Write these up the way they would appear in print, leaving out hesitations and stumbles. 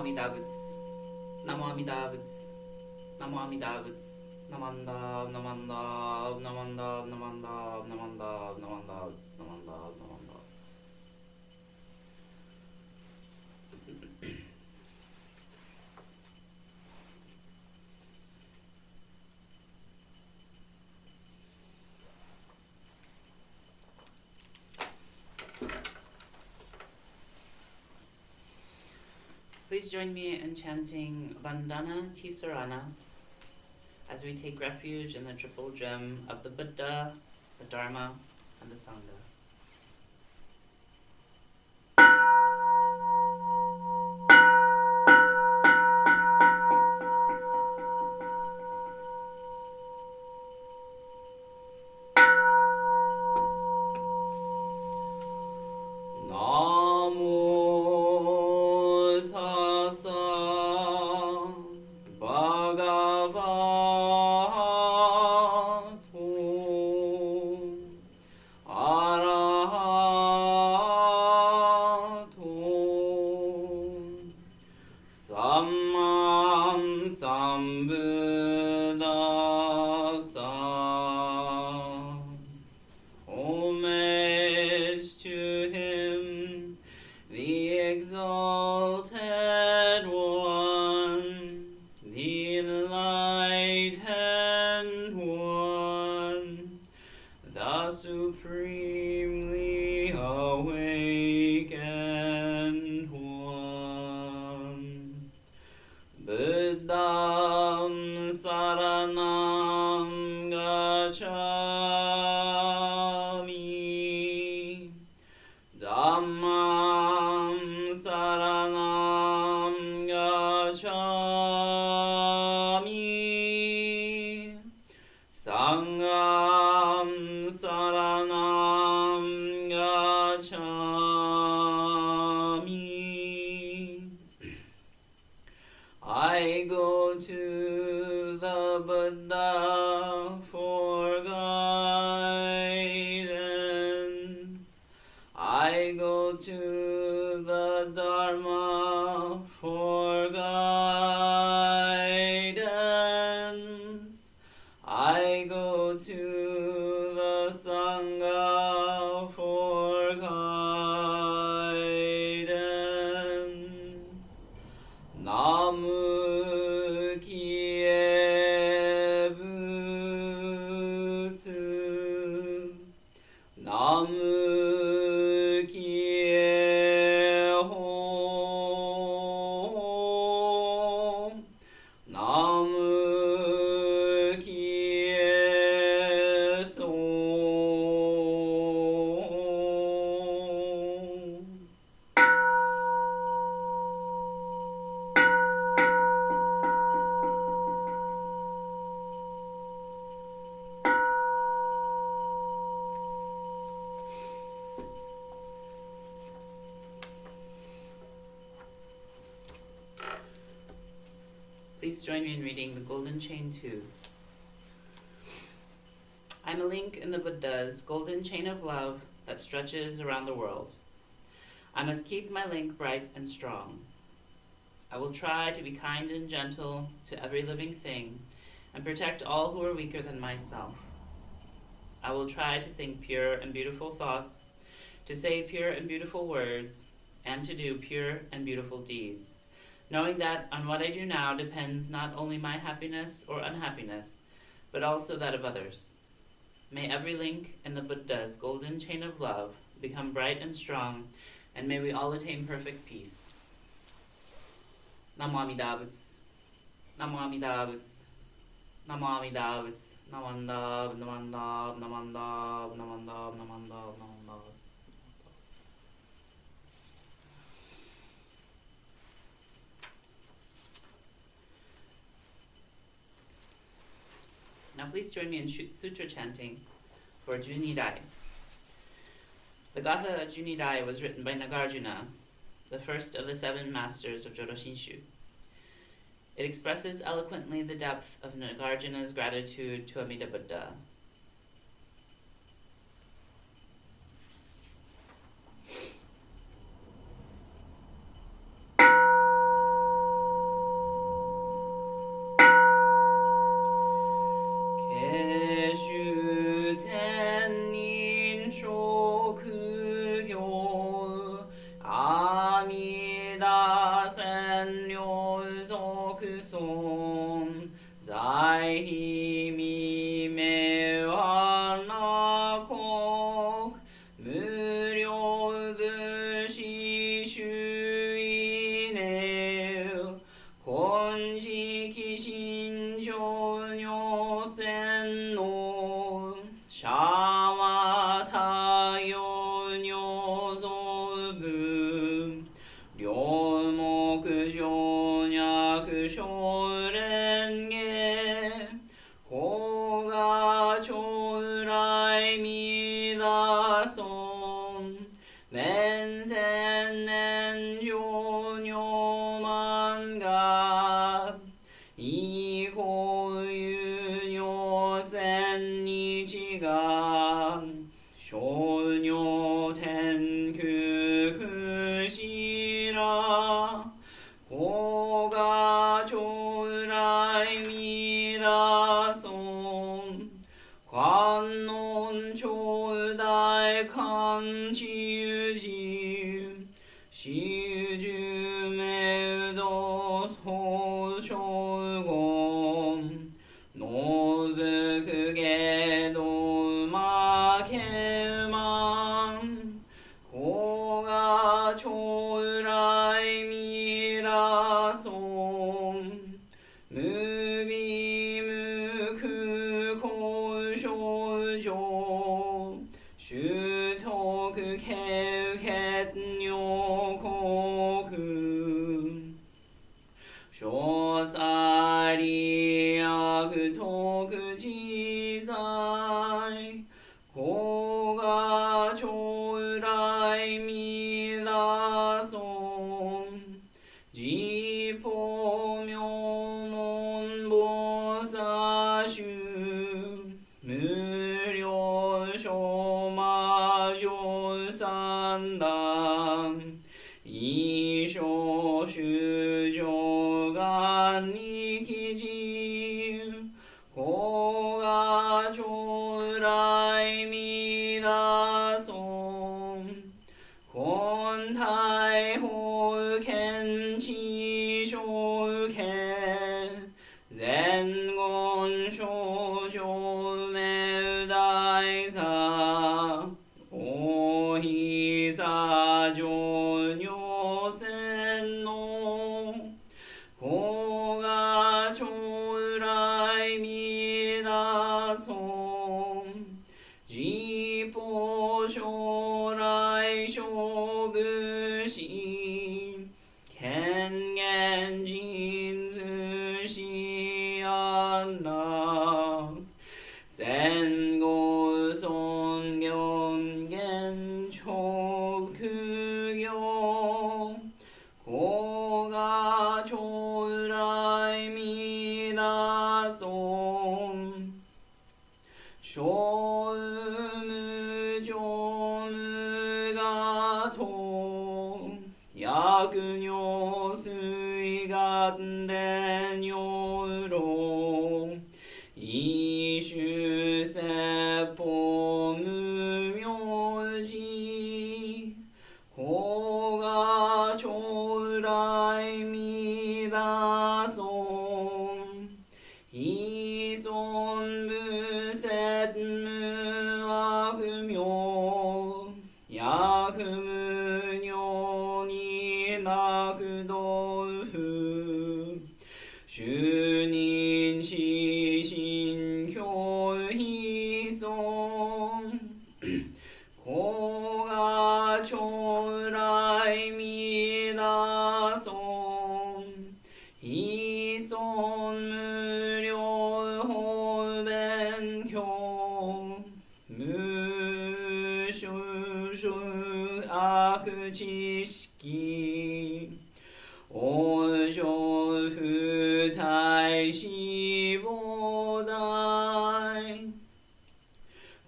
Amida Butsu. Namo Amida Butsu. Namo Amida Butsu. Namanda, Namanda, Namanda, Namanda, Namanda, Namanda, Namanda, Namanda. Please join me in chanting Vandana Tisarana as we take refuge in the triple gem of the Buddha, the Dharma, and the Sangha. I go to the Buddha for guidance. I go to the Dharma for guidance. I go to the Sangha for guidance. Namu Kie Butsu. Namu Kie Ho. Namu Kie So. Please join me in reading the Golden Chain 2. I'm a link in the Buddha's golden chain of love that stretches around the world. I must keep my link bright and strong. I will try to be kind and gentle to every living thing and protect all who are weaker than myself. I will try to think pure and beautiful thoughts, to say pure and beautiful words, and to do pure and beautiful deeds, knowing that on what I do now depends not only my happiness or unhappiness, but also that of others. May every link in the Buddha's golden chain of love become bright and strong, and may we all attain perfect peace. Namo Amida Butsu. Namo Amida Butsu. Namo Amida Butsu. Namanda, Namanda, Namanda, Namanda, Namanda, Namanda. Now please join me in sutra chanting for Junidai. The Gatha Junidai was written by Nagarjuna, the first of the 7 masters of Jodo Shinshu. It expresses eloquently the depth of Nagarjuna's gratitude to Amida Buddha. く損在非未明はな国無料武士主義ね金色心情女戦のシャワ太陽女像部両目上脈小連下法が将来見出そう面前年上女万が以後有女千日が小女天空不死ら子が将来見出そう観音頂戴観知有事始終明道総称言ノブクゲドマケマン子が将来見出そう無微無空交渉上習得経験女国小サリ悪徳自在子が将来見出そう自法名門菩薩衆無料小魔女三段一生修上願に記事子が将来見出そう根体法見知証見前言少女明大座大ひざ上女戦の子が将来見出そう自法将来勝負し権限人図し安楽戦後尊厳現長苦行子が将来見出そう小無常無我と薬尿水眼伝尿路一種説法無名字子が将来見出そう依存無説無悪名薬無尿になく道夫主任死心教非尊子が将来見出そう非尊無料法勉強無所属悪知識往生不体死亡大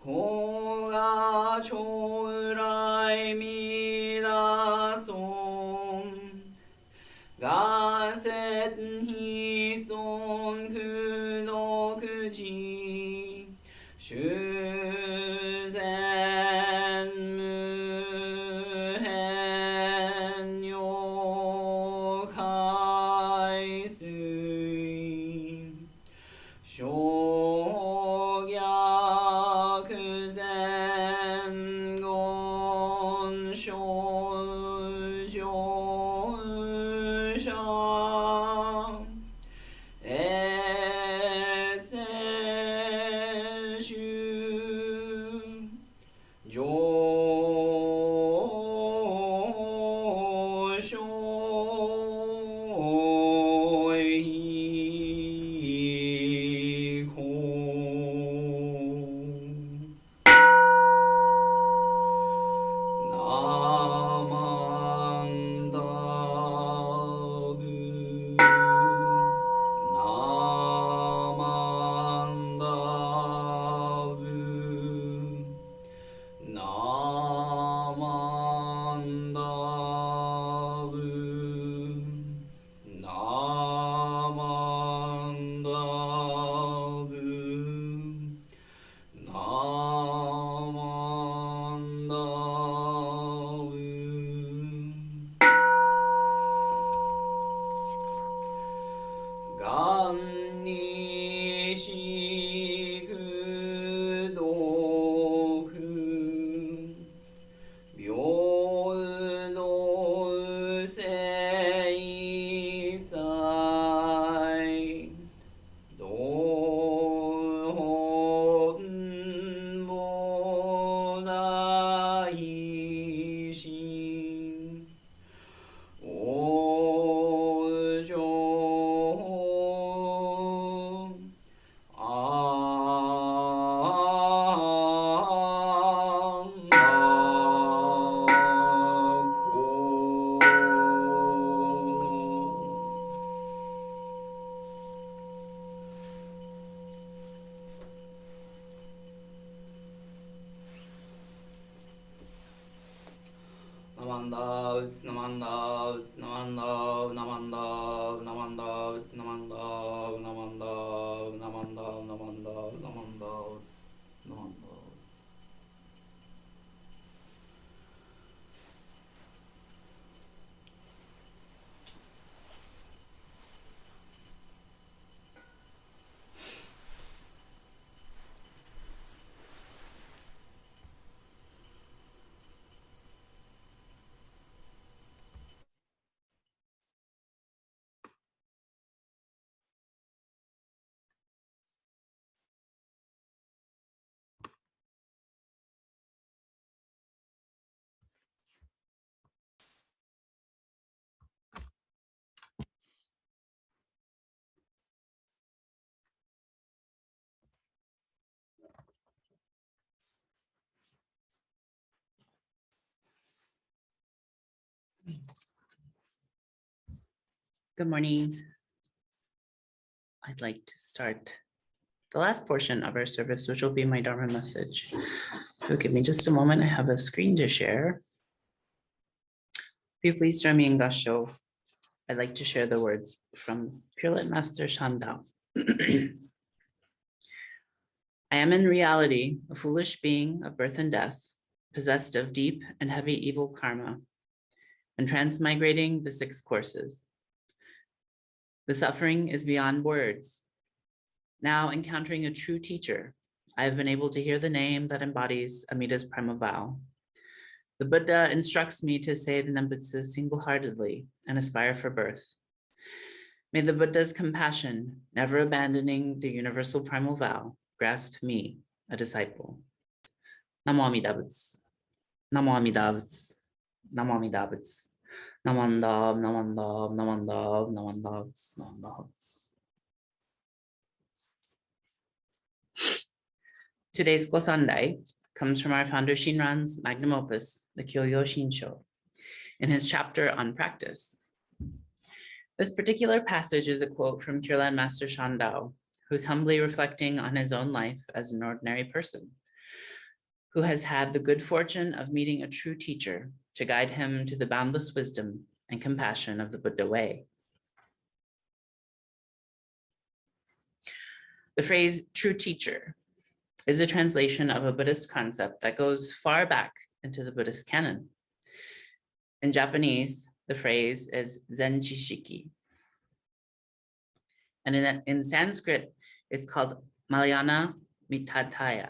子が将来見出そうがせ非尊苦毒地修善無変尿開す Good morning. I'd like to start the last portion of our service, which will be my Dharma message. If you'll give me just a moment, I have a screen to share. If you please join me in Gasho, I'd like to share the words from Pure Light Master Shandao. I am in reality a foolish being of birth and death, possessed of deep and heavy evil karma, and transmigrating the 6 courses. The suffering is beyond words. Now encountering a true teacher, I have been able to hear the name that embodies Amida's primal vow. The Buddha instructs me to say the Nembutsu single-heartedly and aspire for birth. May the Buddha's compassion, never abandoning the universal primal vow, grasp me, a disciple. Namo Amida Butsu. Namo Amida Butsu. Namo Amida Butsu. Namandab, namandab, namandab, namandab, namandab. Today's Gosandai comes from our founder Shinran's magnum opus, the Kyoyo Shinsho, in his chapter on practice. This particular passage is a quote from Pure Land Master Shandao, who's humbly reflecting on his own life as an ordinary person, who has had the good fortune of meeting a true teacher to guide him to the boundless wisdom and compassion of the Buddha way. The phrase true teacher is a translation of a Buddhist concept that goes far back into the Buddhist canon. In Japanese, the phrase is Zen Chishiki. And in Sanskrit, it's called Malayana Mitataya.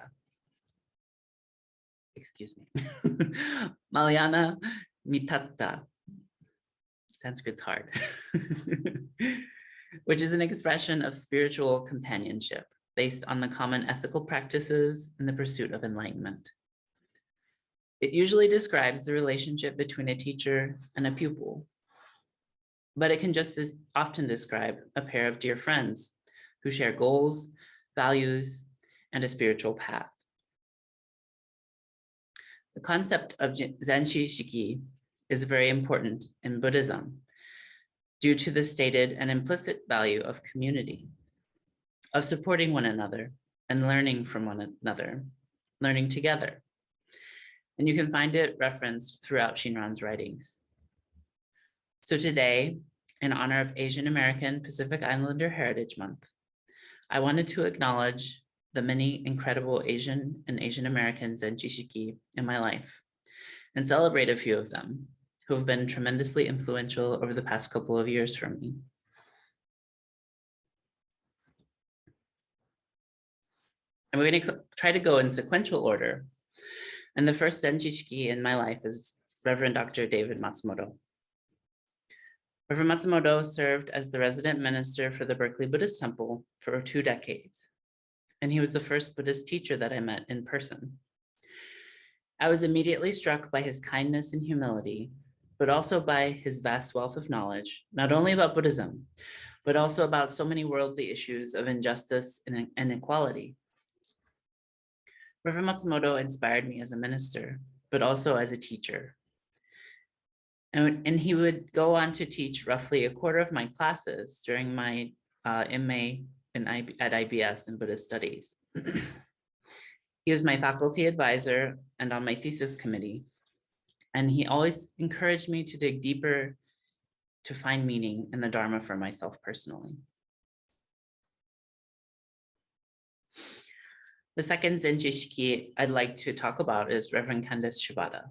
Excuse me. Malayana Mitatta. Sanskrit's hard. Which is an expression of spiritual companionship based on the common ethical practices in the pursuit of enlightenment. It usually describes the relationship between a teacher and a pupil, but it can just as often describe a pair of dear friends who share goals, values, and a spiritual path. The concept of Zenshi Shiki is very important in Buddhism due to the stated and implicit value of community, of supporting one another and learning from one another, learning together. And you can find it referenced throughout Shinran's writings. So today, in honor of Asian American Pacific Islander Heritage Month, I wanted to acknowledge the many incredible Asian and Asian American Zenshi Shiki in my life and celebrate a few of them who have been tremendously influential over the past couple of years for me. And we're going to try to go in sequential order. And the first Zenshi Shiki in my life is Reverend Dr. David Matsumoto. Reverend Matsumoto served as the resident minister for the Berkeley Buddhist Temple for 2 decades. And he was the first Buddhist teacher that I met in person. I was immediately struck by his kindness and humility, but also by his vast wealth of knowledge, not only about Buddhism, but also about so many worldly issues of injustice and inequality. Reverend Matsumoto inspired me as a minister, but also as a teacher. And he would go on to teach roughly a quarter of my classes during my MA at IBS in Buddhist Studies. He was my faculty advisor and on my thesis committee. And he always encouraged me to dig deeper to find meaning in the Dharma for myself personally. The second Zenshi Shiki I'd like to talk about is Reverend Candace Shibata.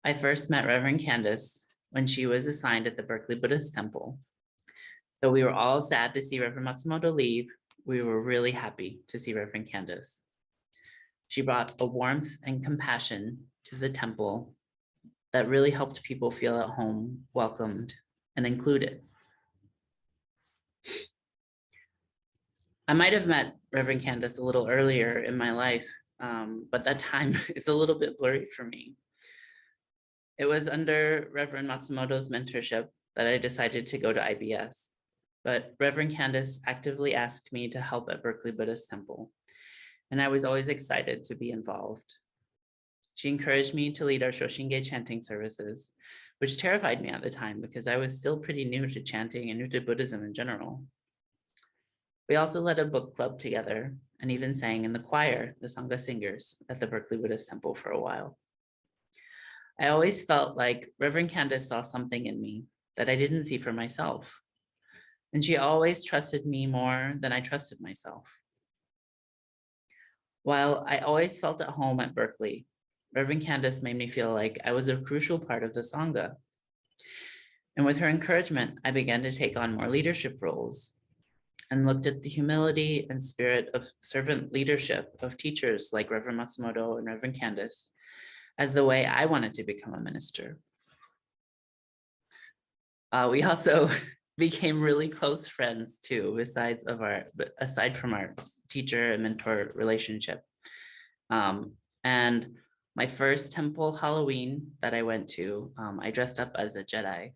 I first met Reverend Candace when she was assigned at the Berkeley Buddhist Temple. Though we were all sad to see Reverend Matsumoto leave, we were really happy to see Reverend Candace. She brought a warmth and compassion to the temple that really helped people feel at home, welcomed, and included. I might have met Reverend Candace a little earlier in my life, but that time is a little bit blurry for me. It was under Reverend Matsumoto's mentorship that I decided to go to IBS, but Reverend Candace actively asked me to help at Berkeley Buddhist Temple, and I was always excited to be involved. She encouraged me to lead our Shoshinge chanting services, which terrified me at the time because I was still pretty new to chanting and new to Buddhism in general. We also led a book club together and even sang in the choir, the Sangha Singers, at the Berkeley Buddhist Temple for a while. I always felt like Reverend Candace saw something in me that I didn't see for myself. And she always trusted me more than I trusted myself. While I always felt at home at Berkeley, Reverend Candace made me feel like I was a crucial part of the Sangha. And with her encouragement, I began to take on more leadership roles and looked at the humility and spirit of servant leadership of teachers like Reverend Matsumoto and Reverend Candace as the way I wanted to become a minister. We also became really close friends too, aside from our teacher and mentor relationship. And my first temple Halloween that I went to, I dressed up as a Jedi,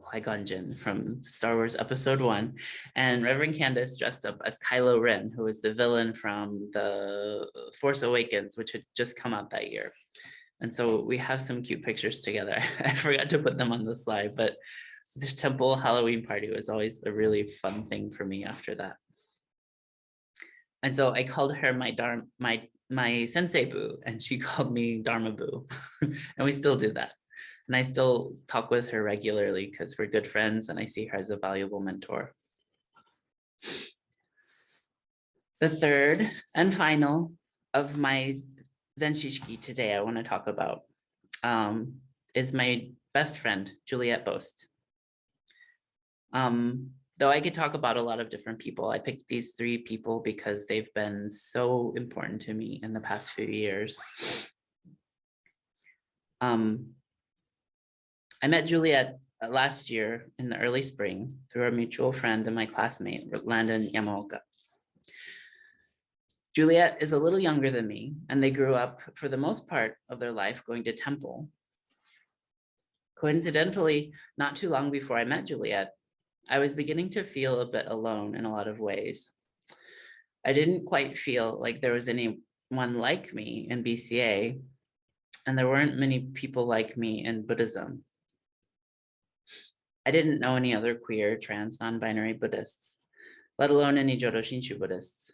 Qui-Gon Jinn from Star Wars Episode 1, and Reverend Candace dressed up as Kylo Ren, who was the villain from The Force Awakens, which had just come out that year. And so we have some cute pictures together. I forgot to put them on the slide, but the temple Halloween party was always a really fun thing for me after that. And so I called her my sensei boo, and she called me Dharma boo. And we still do that. And I still talk with her regularly because we're good friends and I see her as a valuable mentor. The third and final of my Zenshi Shiki today I want to talk about is my best friend, Juliette Boast. Though I could talk about a lot of different people, I picked these three people because they've been so important to me in the past few years. I met Juliet last year in the early spring through a mutual friend and my classmate, Landon Yamaoka. Juliet is a little younger than me, and they grew up for the most part of their life going to temple. Coincidentally, not too long before I met Juliet, I was beginning to feel a bit alone in a lot of ways. I didn't quite feel like there was anyone like me in BCA, and there weren't many people like me in Buddhism. I didn't know any other queer, trans, non-binary Buddhists, let alone any Jodo Shinshu Buddhists.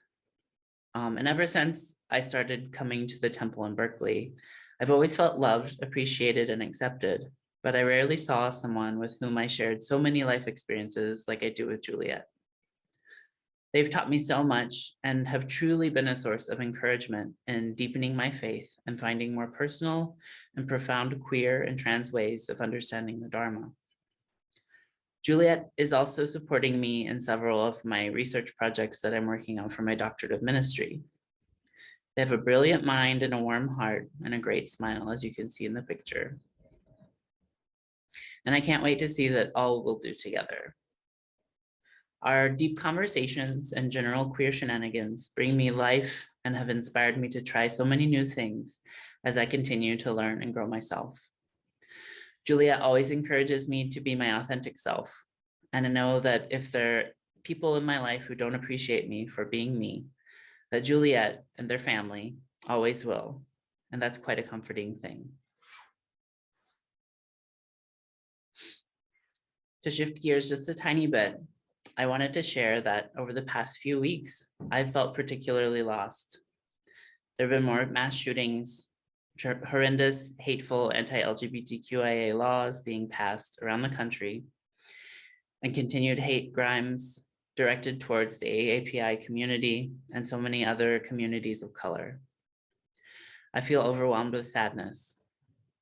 And ever since I started coming to the temple in Berkeley, I've always felt loved, appreciated, and accepted, but I rarely saw someone with whom I shared so many life experiences like I do with Juliet. They've taught me so much and have truly been a source of encouragement in deepening my faith and finding more personal and profound queer and trans ways of understanding the Dharma. Juliet is also supporting me in several of my research projects that I'm working on for my doctorate of ministry. They have a brilliant mind and a warm heart and a great smile, as you can see in the picture. And I can't wait to see that all we'll do together. Our deep conversations and general queer shenanigans bring me life and have inspired me to try so many new things as I continue to learn and grow myself. Juliet always encourages me to be my authentic self. And I know that if there are people in my life who don't appreciate me for being me, that Juliet and their family always will. And that's quite a comforting thing. To shift gears just a tiny bit, I wanted to share that over the past few weeks, I've felt particularly lost. There have been more mass shootings, horrendous, hateful anti-LGBTQIA laws being passed around the country, and continued hate crimes directed towards the AAPI community and so many other communities of color. I feel overwhelmed with sadness.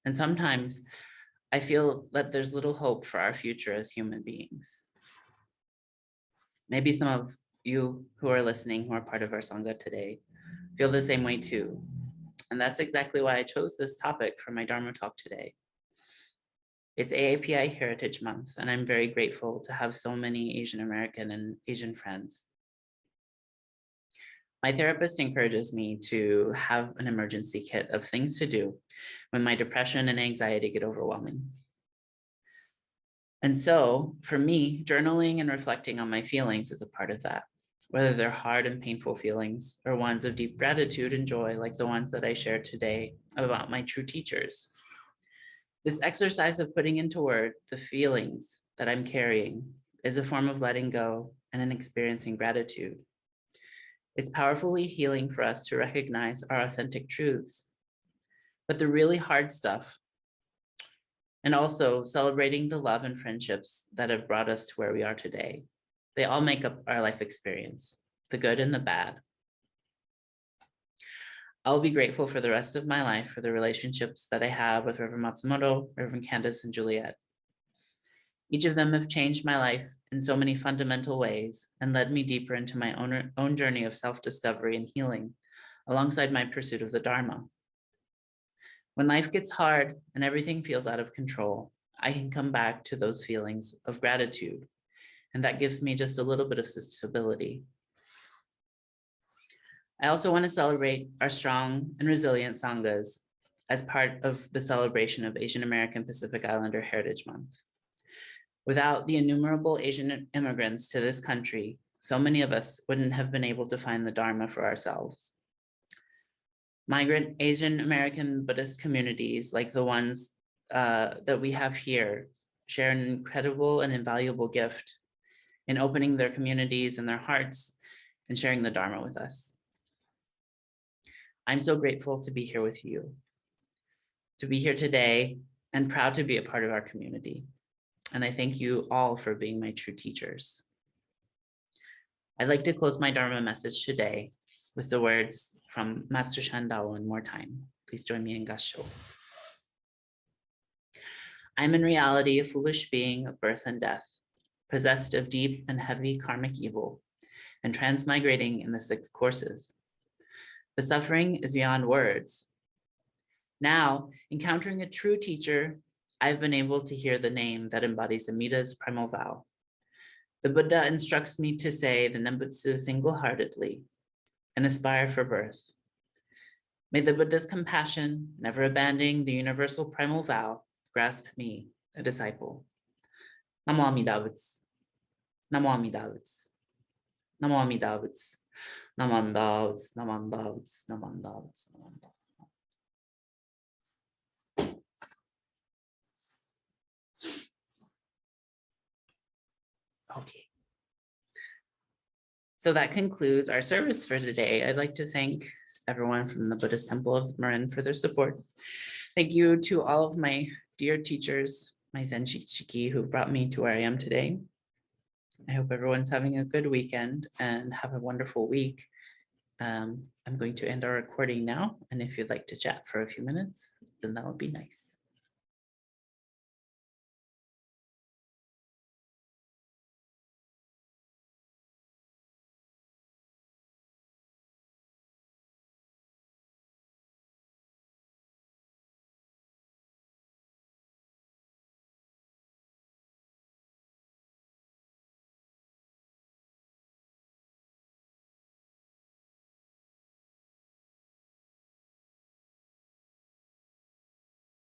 And sometimes I feel that there's little hope for our future as human beings. Maybe some of you who are listening, who are part of our Sangha today, feel the same way too. And that's exactly why I chose this topic for my Dharma talk today. It's AAPI Heritage Month, and I'm very grateful to have so many Asian American and Asian friends. My therapist encourages me to have an emergency kit of things to do when my depression and anxiety get overwhelming. And so for me, journaling and reflecting on my feelings is a part of that, whether they're hard and painful feelings or ones of deep gratitude and joy, like the ones that I shared today about my true teachers. This exercise of putting into word the feelings that I'm carrying is a form of letting go and an experiencing gratitude. It's powerfully healing for us to recognize our authentic truths. But the really hard stuff, and also celebrating the love and friendships that have brought us to where we are today, they all make up our life experience, the good and the bad. I'll be grateful for the rest of my life for the relationships that I have with Reverend Matsumoto, Reverend Candace, and Juliet. Each of them have changed my life in so many fundamental ways and led me deeper into my own journey of self-discovery and healing, alongside my pursuit of the Dharma. When life gets hard and everything feels out of control, I can come back to those feelings of gratitude, and that gives me just a little bit of stability. I also want to celebrate our strong and resilient Sanghas as part of the celebration of Asian American Pacific Islander Heritage Month. Without the innumerable Asian immigrants to this country, so many of us wouldn't have been able to find the Dharma for ourselves. Migrant Asian American Buddhist communities like the ones that we have here share an incredible and invaluable gift in opening their communities and their hearts and sharing the Dharma with us. I'm so grateful to be here with you, to be here today, and proud to be a part of our community. And I thank you all for being my true teachers. I'd like to close my Dharma message today with the words from Master Shandao one more time. Please join me in Gasho. I'm in reality a foolish being of birth and death. possessed of deep and heavy karmic evil, and transmigrating in the 6 courses. The suffering is beyond words. Now, encountering a true teacher, I've been able to hear the name that embodies Amita's primal vow. The Buddha instructs me to say the Nembutsu single-heartedly and aspire for birth. May the Buddha's compassion, never abandoning the universal primal vow, grasp me, a disciple. Namo Amida Butsu. Namo Amida Butsu. Namo Amida Butsu. Namanda Butsu. Namanda Butsu. Namanda Butsu. Namanda. Okay. So that concludes our service for today. I'd like to thank everyone from the Buddhist Temple of Marin for their support. Thank you to all of my dear teachers, my Zen Shiki who brought me to where I am today. I hope everyone's having a good weekend and have a wonderful week. I'm going to end our recording now. And if you'd like to chat for a few minutes, then that would be nice.